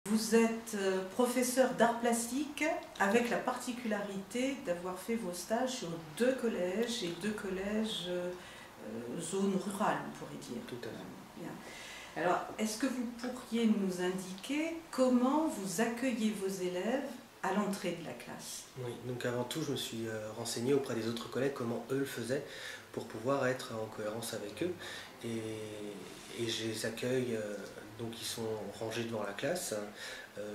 Vous êtes professeur d'art plastique avec la particularité d'avoir fait vos stages sur 2 collèges et 2 collèges zone rurale, on pourrait dire. Tout à fait. Bien. Alors, est-ce que vous pourriez nous indiquer comment vous accueillez vos élèves à l'entrée de la classe? Oui, donc avant tout, je me suis renseigné auprès des autres collègues comment eux le faisaient pour pouvoir être en cohérence avec eux. Et je les accueille, donc ils sont rangés devant la classe.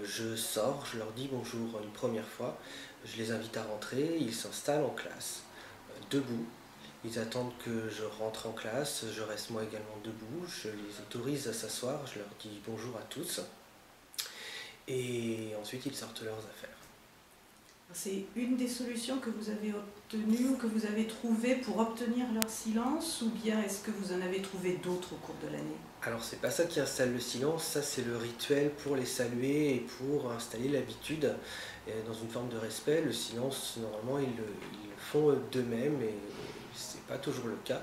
Je sors, je leur dis bonjour une première fois, je les invite à rentrer, ils s'installent en classe, debout. Ils attendent que je rentre en classe, je reste moi également debout, je les autorise à s'asseoir, je leur dis bonjour à tous. Et ensuite ils sortent leurs affaires. C'est une des solutions que vous avez obtenues ou que vous avez trouvées pour obtenir leur silence, ou bien est-ce que vous en avez trouvé d'autres au cours de l'année? Alors c'est pas ça qui installe le silence, ça c'est le rituel pour les saluer et pour installer l'habitude dans une forme de respect. Le silence, normalement ils le font d'eux-mêmes et c'est pas toujours le cas.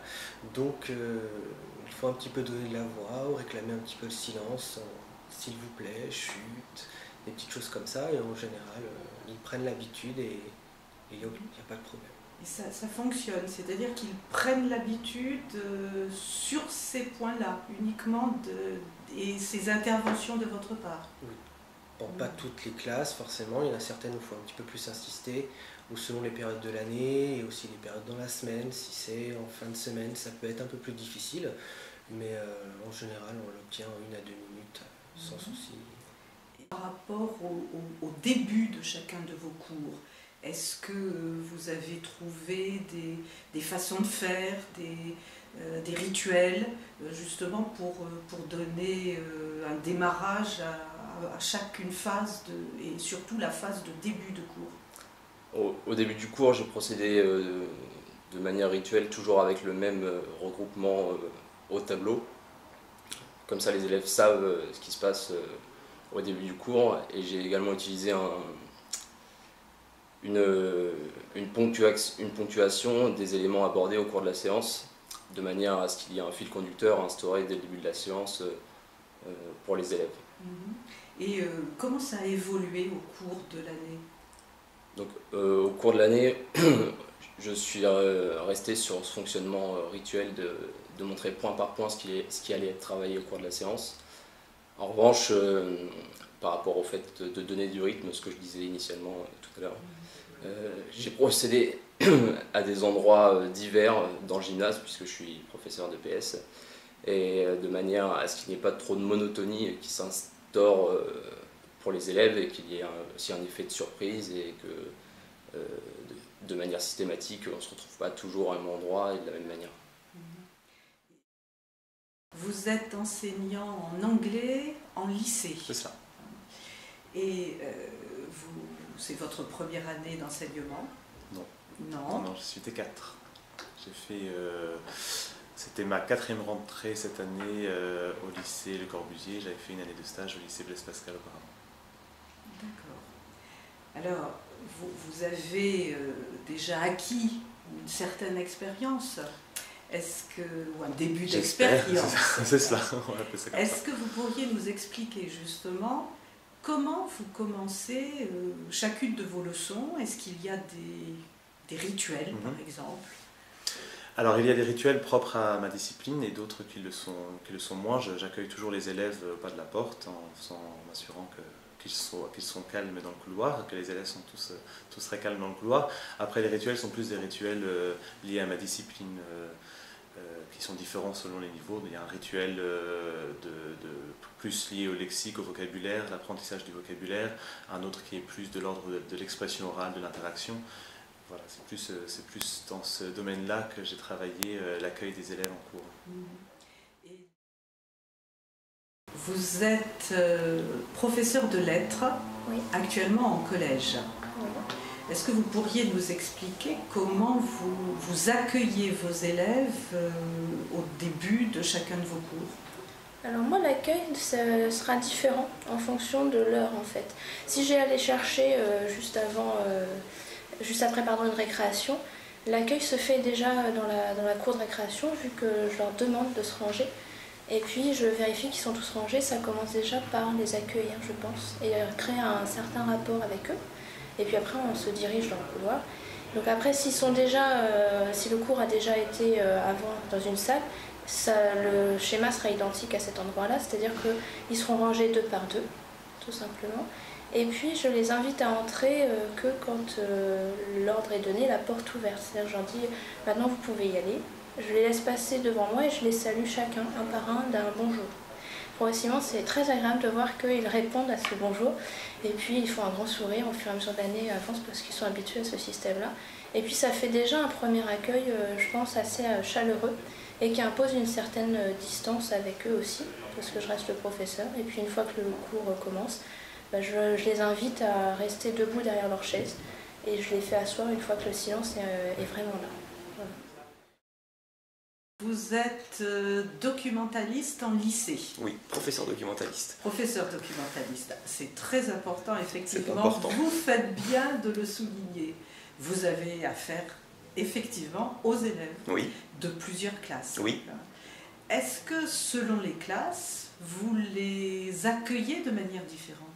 Donc il faut un petit peu donner de la voix ou réclamer un petit peu le silence, s'il vous plaît, chut, des petites choses comme ça, et en général ils prennent l'habitude et il n'y a pas de problème. Et ça fonctionne, c'est-à-dire qu'ils prennent l'habitude sur ces points-là, uniquement, et ces interventions de votre part. Oui. Bon, pas toutes les classes forcément, il y en a certaines où il faut un petit peu plus insister, ou selon les périodes de l'année, et aussi les périodes dans la semaine, si c'est en fin de semaine, ça peut être un peu plus difficile, mais en général on l'obtient en 1 à 2 minutes, sans souci. Et par rapport au début de chacun de vos cours, est-ce que vous avez trouvé des façons de faire, des rituels, justement pour donner un démarrage à chacune phase, et surtout la phase de début de cours? Au début du cours, j'ai procédé de manière rituelle, toujours avec le même regroupement au tableau. Comme ça, les élèves savent ce qui se passe au début du cours. Et j'ai également utilisé une ponctuation des éléments abordés au cours de la séance, de manière à ce qu'il y ait un fil conducteur instauré dès le début de la séance pour les élèves. Et comment ça a évolué au cours de l'année? Donc, au cours de l'année, je suis resté sur ce fonctionnement rituel de montrer point par point ce qui allait être travaillé au cours de la séance. En revanche, par rapport au fait de donner du rythme, ce que je disais initialement tout à l'heure, j'ai procédé à des endroits divers dans le gymnase, puisque je suis professeur de PS, et de manière à ce qu'il n'y ait pas trop de monotonie qui s'instaure pour les élèves, et qu'il y ait aussi un effet de surprise, et que de manière systématique, on ne se retrouve pas toujours au même endroit et de la même manière. Vous êtes enseignant en anglais en lycée. C'est ça. Et c'est votre première année d'enseignement? Non. Non. Non, je suis T4. J'ai fait... C'était ma 4e rentrée cette année au lycée Le Corbusier. J'avais fait une année de stage au lycée Blaise Pascal auparavant. D'accord. Alors, vous avez déjà acquis une certaine expérience, ou un début d'expérience. C'est cela. Est-ce que vous pourriez nous expliquer justement comment vous commencez chacune de vos leçons? Est-ce qu'il y a des rituels, par exemple? Alors, il y a des rituels propres à ma discipline et d'autres qui le sont moins. J'accueille toujours les élèves au pas de la porte en m'assurant qu'ils sont calmes dans le couloir, que les élèves sont tous très calmes dans le couloir. Après, les rituels sont plus des rituels liés à ma discipline, qui sont différents selon les niveaux. Il y a un rituel plus lié au lexique, au vocabulaire, l'apprentissage du vocabulaire, un autre qui est plus de l'ordre de l'expression orale, de l'interaction. Voilà, c'est plus dans ce domaine-là que j'ai travaillé l'accueil des élèves en cours. Vous êtes professeur de lettres, oui, actuellement en collège. oui. Est-ce que vous pourriez nous expliquer comment vous accueillez vos élèves au début de chacun de vos cours? Alors moi, l'accueil sera différent en fonction de l'heure en fait. Si j'ai à les chercher juste après une récréation, l'accueil se fait déjà dans la cour de récréation vu que je leur demande de se ranger. Et puis je vérifie qu'ils sont tous rangés, ça commence déjà par les accueillir, je pense, et créer un certain rapport avec eux. Et puis après on se dirige dans le couloir. Donc après s'ils sont déjà, si le cours a déjà été avant dans une salle, le schéma sera identique à cet endroit-là, c'est-à-dire qu'ils seront rangés 2 par 2, tout simplement. Et puis je les invite à entrer que quand l'ordre est donné, la porte ouverte. C'est-à-dire je leur dis maintenant vous pouvez y aller. Je les laisse passer devant moi et je les salue chacun, un par un, d'un bonjour. Progressivement, c'est très agréable de voir qu'ils répondent à ce bonjour. Et puis ils font un grand sourire au fur et à mesure de l'année avance parce qu'ils sont habitués à ce système-là. Et puis ça fait déjà un premier accueil, je pense, assez chaleureux et qui impose une certaine distance avec eux aussi, parce que je reste le professeur. Et puis une fois que le cours commence, je les invite à rester debout derrière leur chaise et je les fais asseoir une fois que le silence est vraiment là. Voilà. Vous êtes documentaliste en lycée. Oui, professeur documentaliste. Professeur documentaliste, c'est très important effectivement. C'est important. Vous faites bien de le souligner. Vous avez affaire effectivement aux élèves de plusieurs classes. Oui. Est-ce que selon les classes, vous les accueillez de manière différente?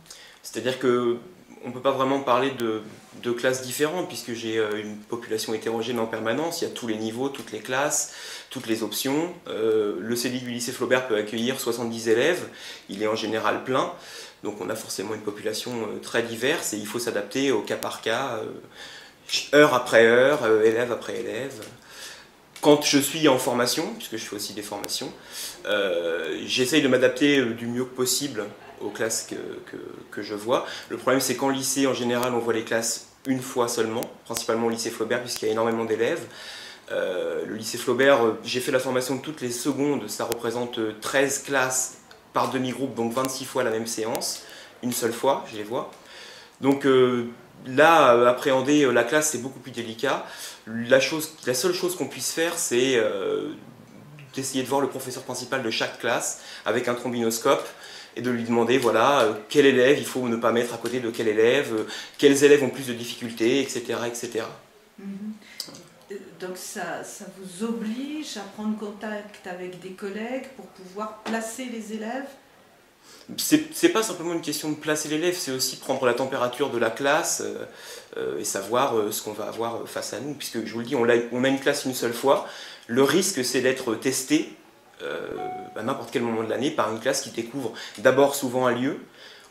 C'est-à-dire que on ne peut pas vraiment parler de classes différentes puisque j'ai une population hétérogène en permanence, il y a tous les niveaux, toutes les classes, toutes les options. Le CELI du lycée Flaubert peut accueillir 70 élèves, il est en général plein, donc on a forcément une population très diverse et il faut s'adapter au cas par cas, heure après heure, élève après élève. Quand je suis en formation, puisque je fais aussi des formations, j'essaye de m'adapter du mieux possible aux classes que je vois. Le problème c'est qu'en lycée, en général, on voit les classes une fois seulement, principalement au lycée Flaubert, puisqu'il y a énormément d'élèves. Le lycée Flaubert, j'ai fait la formation de toutes les secondes, ça représente 13 classes par demi-groupe, donc 26 fois la même séance, une seule fois, je les vois. Donc là, appréhender la classe, c'est beaucoup plus délicat. La seule chose qu'on puisse faire, c'est d'essayer de voir le professeur principal de chaque classe avec un trombinoscope et de lui demander voilà, quel élève il faut ne pas mettre à côté de quel élève, quels élèves ont plus de difficultés, etc. etc. Donc ça vous oblige à prendre contact avec des collègues pour pouvoir placer les élèves? C'est pas simplement une question de placer l'élève, c'est aussi prendre la température de la classe et savoir ce qu'on va avoir face à nous. Puisque je vous le dis, on a une classe une seule fois, le risque c'est d'être testé à n'importe quel moment de l'année par une classe qui découvre d'abord souvent un lieu,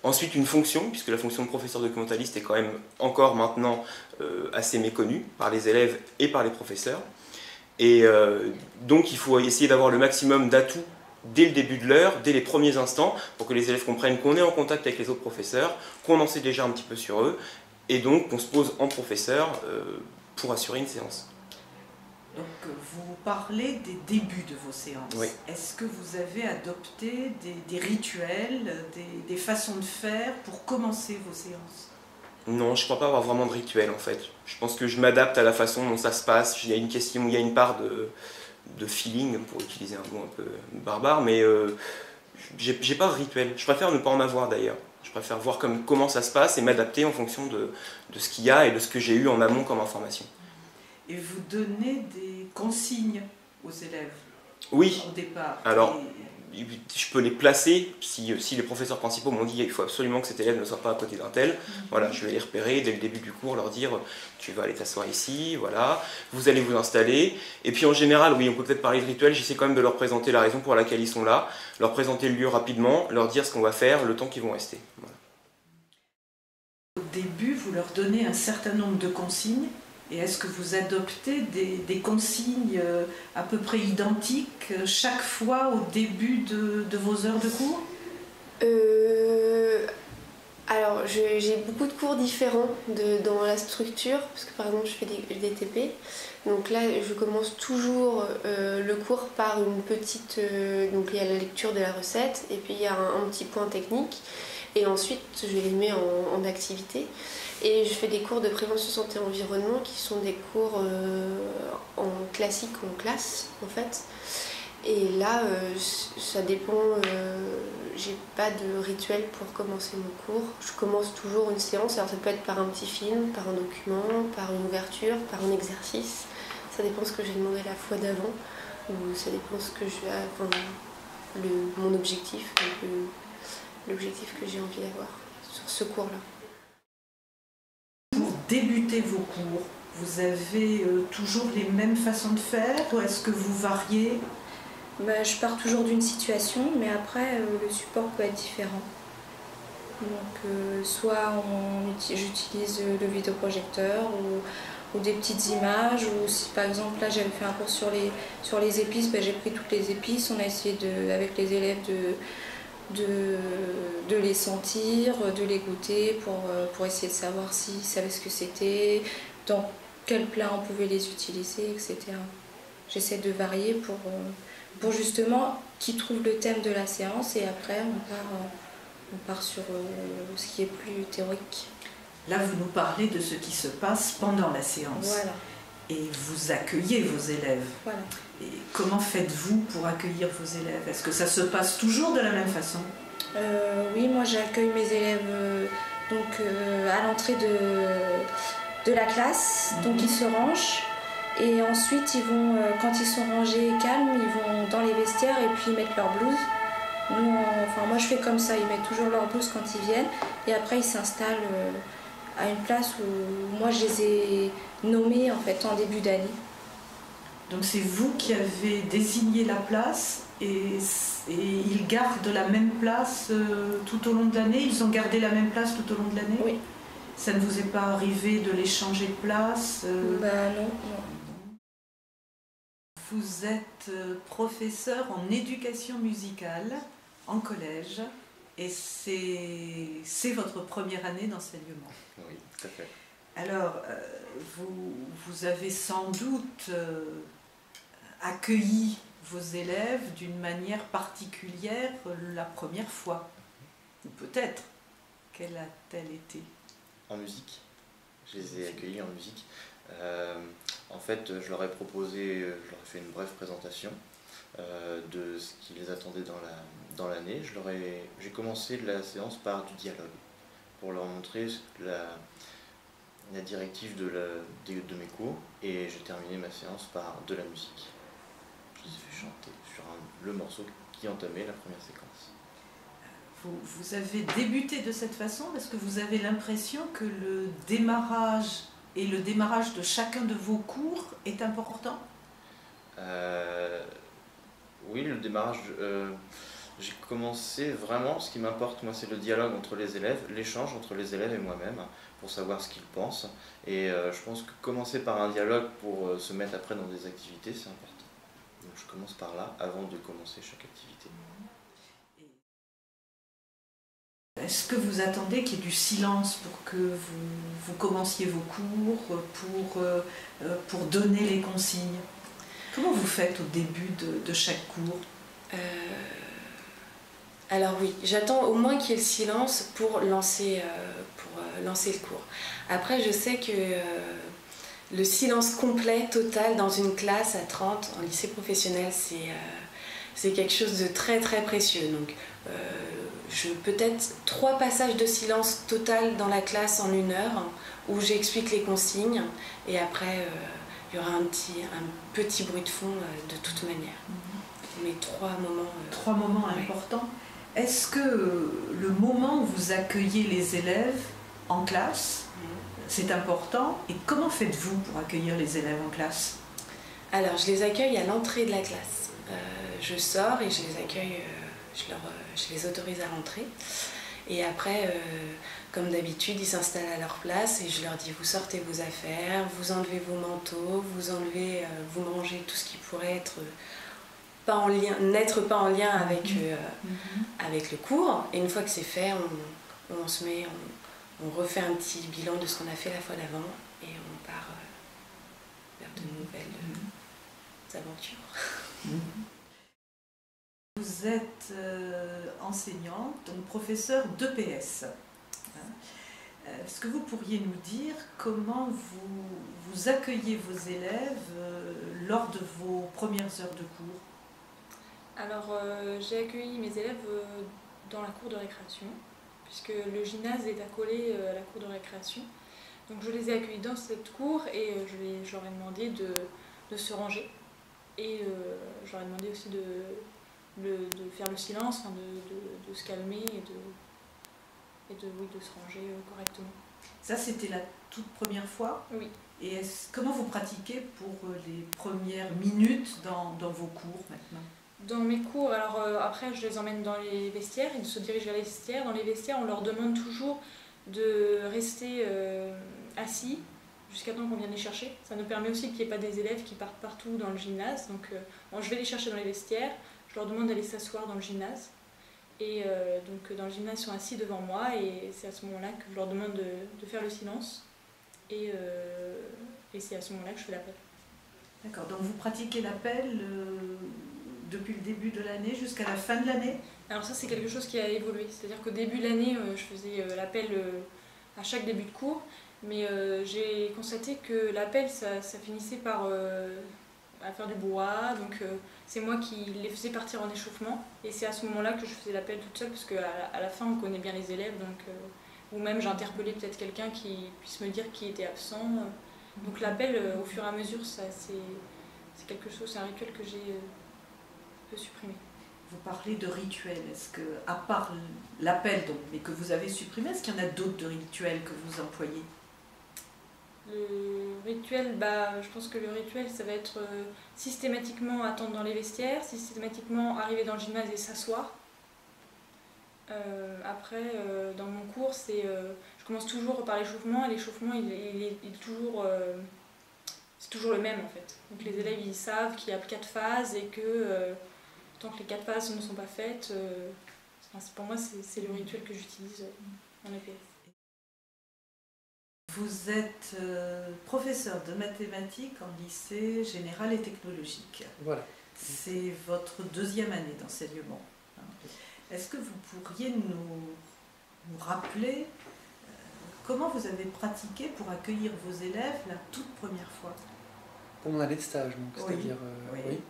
ensuite une fonction, puisque la fonction de professeur documentaliste est quand même encore maintenant assez méconnue par les élèves et par les professeurs. Et donc il faut essayer d'avoir le maximum d'atouts dès le début de l'heure, dès les premiers instants, pour que les élèves comprennent qu'on est en contact avec les autres professeurs, qu'on en sait déjà un petit peu sur eux, et donc qu'on se pose en professeur pour assurer une séance. Donc vous parlez des débuts de vos séances. Oui. Est-ce que vous avez adopté des rituels, des façons de faire pour commencer vos séances? Non, je ne crois pas avoir vraiment de rituel en fait. Je pense que je m'adapte à la façon dont ça se passe. Il y a une question, il y a une part de feeling, pour utiliser un mot un peu barbare, mais j'ai pas de rituel. Je préfère ne pas en avoir d'ailleurs. Je préfère voir comment ça se passe et m'adapter en fonction de ce qu'il y a et de ce que j'ai eu en amont comme information. Et vous donnez des consignes aux élèves? Oui. Au départ. Alors, je peux les placer si les professeurs principaux m'ont dit il faut absolument que cet élève ne soit pas à côté d'un tel. Voilà, je vais les repérer dès le début du cours, leur dire tu vas aller t'asseoir ici, voilà, vous allez vous installer. Et puis en général, oui, on peut peut-être parler de rituel, j'essaie quand même de leur présenter la raison pour laquelle ils sont là, leur présenter le lieu rapidement, leur dire ce qu'on va faire, le temps qu'ils vont rester. Voilà. Au début, vous leur donnez un certain nombre de consignes. Et est-ce que vous adoptez des consignes à peu près identiques chaque fois au début de vos heures de cours? Alors, j'ai beaucoup de cours différents dans la structure, parce que par exemple, je fais des TP. Donc là, je commence toujours le cours par une petite... donc il y a la lecture de la recette, et puis il y a un petit point technique. Et ensuite, je les mets en activité. Et je fais des cours de prévention santé et environnement qui sont des cours en classique, en classe en fait. Et là, ça dépend, j'ai pas de rituel pour commencer mon cours. Je commence toujours une séance, alors ça peut être par un petit film, par un document, par une ouverture, par un exercice. Ça dépend ce que j'ai demandé la fois d'avant, ou ça dépend ce que je vais... mon objectif, l'objectif que j'ai envie d'avoir sur ce cours-là. Pour débuter vos cours, vous avez toujours les mêmes façons de faire ou est-ce que vous variez? Je pars toujours d'une situation, mais après le support peut être différent. Donc soit j'utilise le vidéoprojecteur ou des petites images, ou si par exemple là j'avais fait un cours sur les épices, j'ai pris toutes les épices, on a essayé avec les élèves de les sentir, de les goûter pour essayer de savoir s'ils savaient ce que c'était, dans quel plat on pouvait les utiliser, etc. J'essaie de varier pour justement qu'ils trouvent le thème de la séance et après on part sur ce qui est plus théorique. Là, vous nous parlez de ce qui se passe pendant la séance. Voilà. Et vous accueillez vos élèves. Voilà. Et comment faites-vous pour accueillir vos élèves? Est-ce que ça se passe toujours de la même façon? Oui, moi j'accueille mes élèves à l'entrée de la classe, donc ils se rangent. Et ensuite, quand ils sont rangés et calmes, ils vont dans les vestiaires et puis ils mettent leur blouse. Moi je fais comme ça, ils mettent toujours leur blouse quand ils viennent et après ils s'installent à une place où moi je les ai nommés en fait en début d'année. Donc c'est vous qui avez désigné la place et ils gardent la même place tout au long de l'année? Ils ont gardé la même place tout au long de l'année? Oui. Ça ne vous est pas arrivé de les changer de place? Non. Vous êtes professeur en éducation musicale en collège et c'est votre première année d'enseignement. Oui, tout à fait. Alors, vous avez sans doute accueilli vos élèves d'une manière particulière la première fois. Ou peut-être. Quelle a-t-elle été? En musique. Je les ai accueillis en musique. En fait, je leur ai proposé, je leur ai fait une brève présentation de ce qui les attendait dans l'année. J'ai commencé la séance par du dialogue, pour leur montrer la directive de mes cours, et j'ai terminé ma séance par de la musique. Je les ai fait chanter sur le morceau qui entamait la première séquence. Vous avez débuté de cette façon parce que vous avez l'impression que le démarrage et le démarrage de chacun de vos cours est important? Oui, le démarrage, j'ai commencé vraiment, ce qui m'importe moi c'est le dialogue entre les élèves, l'échange entre les élèves et moi-même pour savoir ce qu'ils pensent, et je pense que commencer par un dialogue pour se mettre après dans des activités c'est important. Donc je commence par là avant de commencer chaque activité. Est-ce que vous attendez qu'il y ait du silence pour que vous commenciez vos cours, pour donner les consignes? Comment vous faites au début de chaque cours? Alors oui, j'attends au moins qu'il y ait le silence pour lancer le cours. Après, je sais que le silence complet, total, dans une classe à 30, en lycée professionnel, c'est quelque chose de très très précieux. Donc, peut-être 3 passages de silence total dans la classe en 1 heure, où j'explique les consignes, et après, il y aura un petit bruit de fond de toute manière. Mais 3 moments... 3 moments importants. Est-ce que le moment où vous accueillez les élèves en classe, c'est important? Et comment faites-vous pour accueillir les élèves en classe? Alors, je les accueille à l'entrée de la classe. Je sors et je les accueille, je les autorise à rentrer. Et après, comme d'habitude, ils s'installent à leur place et je leur dis: vous sortez vos affaires, vous enlevez vos manteaux, vous mangez tout ce qui pourrait n'être pas en lien avec le cours. Et une fois que c'est fait, on refait un petit bilan de ce qu'on a fait la fois d'avant et on part vers de nouvelles aventures. Vous êtes enseignante, donc professeure d'EPS. Est-ce que vous pourriez nous dire comment vous accueillez vos élèves lors de vos premières heures de cours? Alors, j'ai accueilli mes élèves dans la cour de récréation, puisque le gymnase est accolé à la cour de récréation. Donc je les ai accueillis dans cette cour et je leur ai demandé de se ranger. Et je leur ai demandé aussi de faire le silence, enfin, de se calmer et de se ranger correctement. Ça, c'était la toute première fois? Oui. Et comment vous pratiquez pour les premières minutes dans vos cours maintenant? Dans mes cours, alors après je les emmène dans les vestiaires, ils se dirigent vers les vestiaires. Dans les vestiaires, on leur demande toujours de rester assis jusqu'à temps qu'on vienne les chercher. Ça nous permet aussi qu'il n'y ait pas des élèves qui partent partout dans le gymnase. Donc je vais les chercher dans les vestiaires, je leur demande d'aller s'asseoir dans le gymnase. Et donc dans le gymnase, ils sont assis devant moi et c'est à ce moment-là que je leur demande de faire le silence. Et c'est à ce moment-là que je fais l'appel. D'accord, donc vous pratiquez l'appel depuis le début de l'année jusqu'à la fin de l'année? Alors ça, c'est quelque chose qui a évolué. C'est-à-dire qu'au début de l'année, je faisais l'appel à chaque début de cours, mais j'ai constaté que l'appel, ça finissait par à faire du brouhaha, donc c'est moi qui les faisais partir en échauffement, et c'est à ce moment-là que je faisais l'appel toute seule, parce qu'à la fin, on connaît bien les élèves, donc, ou même j'interpellais peut-être quelqu'un qui puisse me dire qui était absent. Donc l'appel, au fur et à mesure, c'est quelque chose, c'est un rituel que j'ai peu supprimé. Vous parlez de rituels. Est-ce que, à part l'appel, donc, mais que vous avez supprimé, est-ce qu'il y en a d'autres de rituels que vous employez? Le rituel, je pense que le rituel, ça va être systématiquement attendre dans les vestiaires, systématiquement arriver dans le gymnase et s'asseoir. Après, dans mon cours, je commence toujours par l'échauffement, et l'échauffement, c'est toujours le même en fait. Donc les élèves, ils savent qu'il y a 4 phases et que tant que les 4 phases ne sont pas faites, pour moi, c'est le rituel que j'utilise en EPS. Vous êtes professeur de mathématiques en lycée général et technologique. Voilà. C'est votre 2e année d'enseignement. Est-ce que vous pourriez nous rappeler comment vous avez pratiqué pour accueillir vos élèves la toute première fois? Pour mon année de stage, donc, c'est-à-dire... Oui.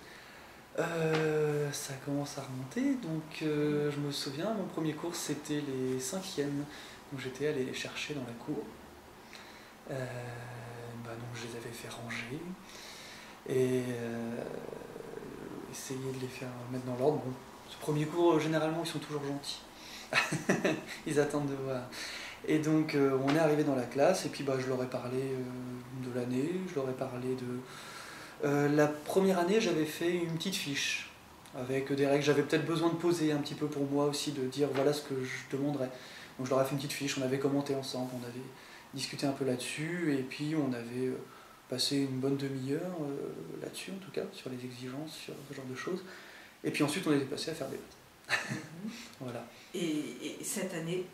Ça commence à remonter, donc je me souviens, mon premier cours c'était les 5e, donc j'étais allé les chercher dans la cour. Donc je les avais fait ranger et essayer de les faire mettre dans l'ordre. Bon, ce premier cours, généralement, ils sont toujours gentils. Ils attendent de voir. Et donc, on est arrivé dans la classe, et puis je leur ai parlé de l'année, je leur ai parlé de... la première année, j'avais fait une petite fiche, avec des règles. J'avais peut-être besoin de poser un petit peu pour moi aussi, de dire voilà ce que je demanderais. Donc je leur ai fait une petite fiche, on avait commenté ensemble, on avait discuté un peu là-dessus, et puis on avait passé une bonne demi-heure là-dessus, en tout cas, sur les exigences, sur ce genre de choses. Et puis ensuite, on était passé à faire des maths. Voilà. Et cette année,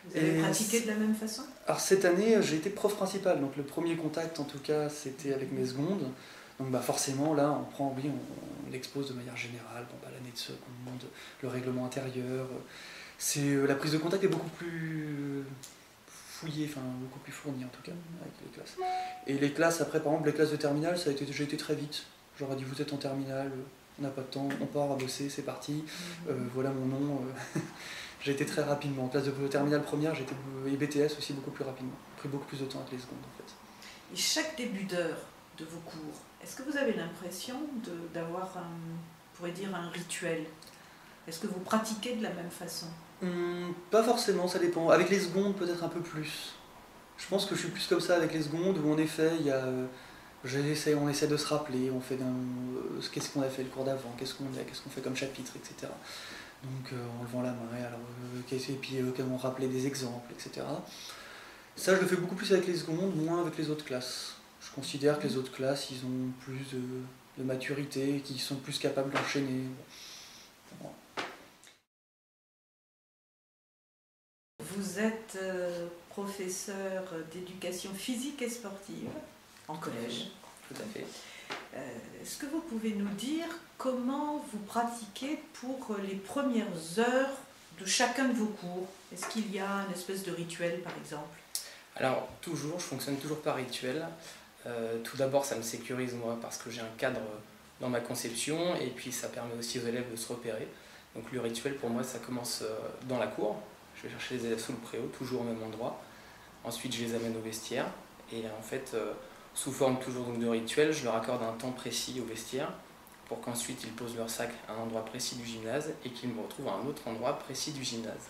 vous avez pratiqué de la même façon? Alors cette année, j'ai été prof principal, donc le premier contact, en tout cas, c'était avec mes secondes. Donc forcément, là, on expose de manière générale, l'année de seconde, le règlement intérieur. La prise de contact est beaucoup plus fouillée, beaucoup plus fournie en tout cas, avec les classes. Et les classes, après, par exemple, les classes de terminale, j'ai été très vite. J'aurais dit, vous êtes en terminale, on n'a pas de temps, on part à bosser, c'est parti, voilà mon nom. J'ai été très rapidement. En classe de terminale première, et BTS aussi beaucoup plus rapidement. J'ai pris beaucoup plus de temps avec les secondes en fait. Et chaque début d'heure de vos cours, est-ce que vous avez l'impression d'avoir on pourrait dire un rituel? Est-ce que vous pratiquez de la même façon? Pas forcément, ça dépend. Avec les secondes, peut-être un peu plus. Je pense que je suis plus comme ça avec les secondes, où en effet, on essaie de se rappeler, on fait qu'est-ce qu'on a fait le cours d'avant, qu'est-ce qu'on fait comme chapitre, etc. Donc en levant la main, et puis on rappelait des exemples, etc. Ça, je le fais beaucoup plus avec les secondes, moins avec les autres classes. Je considère que les autres classes, ils ont plus de maturité, qu'ils sont plus capables d'enchaîner. Voilà. Vous êtes professeur d'éducation physique et sportive en collège. Tout à fait. Est-ce que vous pouvez nous dire comment vous pratiquez pour les premières heures de chacun de vos cours? Est-ce qu'il y a une espèce de rituel par exemple? Alors je fonctionne toujours par rituel. Tout d'abord, ça me sécurise moi parce que j'ai un cadre dans ma conception et puis ça permet aussi aux élèves de se repérer. Donc le rituel pour moi, ça commence dans la cour. Je vais chercher les élèves sous le préau, toujours au même endroit. Ensuite, je les amène au vestiaire et en fait, sous forme toujours donc de rituel, je leur accorde un temps précis au vestiaire pour qu'ensuite ils posent leur sac à un endroit précis du gymnase et qu'ils me retrouvent à un autre endroit précis du gymnase.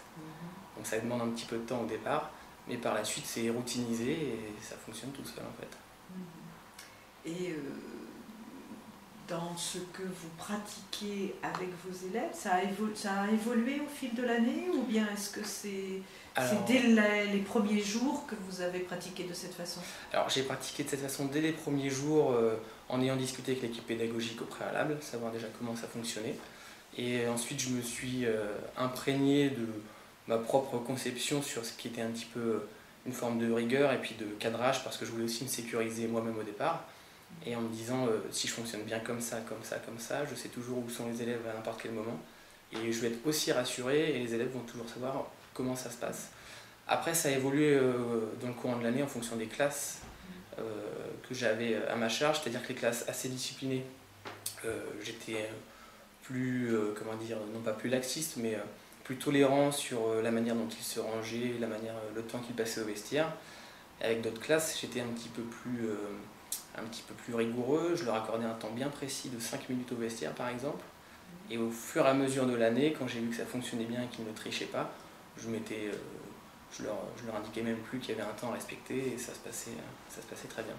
Donc ça demande un petit peu de temps au départ, mais par la suite c'est routinisé et ça fonctionne tout seul en fait. Et dans ce que vous pratiquez avec vos élèves, ça a évolué au fil de l'année, ou bien est-ce que c'est dès les premiers jours que vous avez pratiqué de cette façon? Alors j'ai pratiqué de cette façon dès les premiers jours en ayant discuté avec l'équipe pédagogique au préalable, savoir déjà comment ça fonctionnait. Et ensuite je me suis imprégné de ma propre conception sur ce qui était un petit peu une forme de rigueur et puis de cadrage, parce que je voulais aussi me sécuriser moi-même au départ. Et en me disant, si je fonctionne bien comme ça, je sais toujours où sont les élèves à n'importe quel moment. Et je vais être aussi rassuré et les élèves vont toujours savoir comment ça se passe. Après, ça a évolué dans le courant de l'année en fonction des classes que j'avais à ma charge, c'est-à-dire que les classes assez disciplinées, j'étais plus, comment dire, non pas plus laxiste, mais plus tolérant sur la manière dont ils se rangeaient, le temps qu'ils passaient au vestiaire. Et avec d'autres classes, j'étais un petit peu plus rigoureux, je leur accordais un temps bien précis de 5 minutes au vestiaire par exemple. Et au fur et à mesure de l'année, quand j'ai vu que ça fonctionnait bien et qu'ils ne trichaient pas, je leur indiquais même plus qu'il y avait un temps à respecter et ça se passait très bien.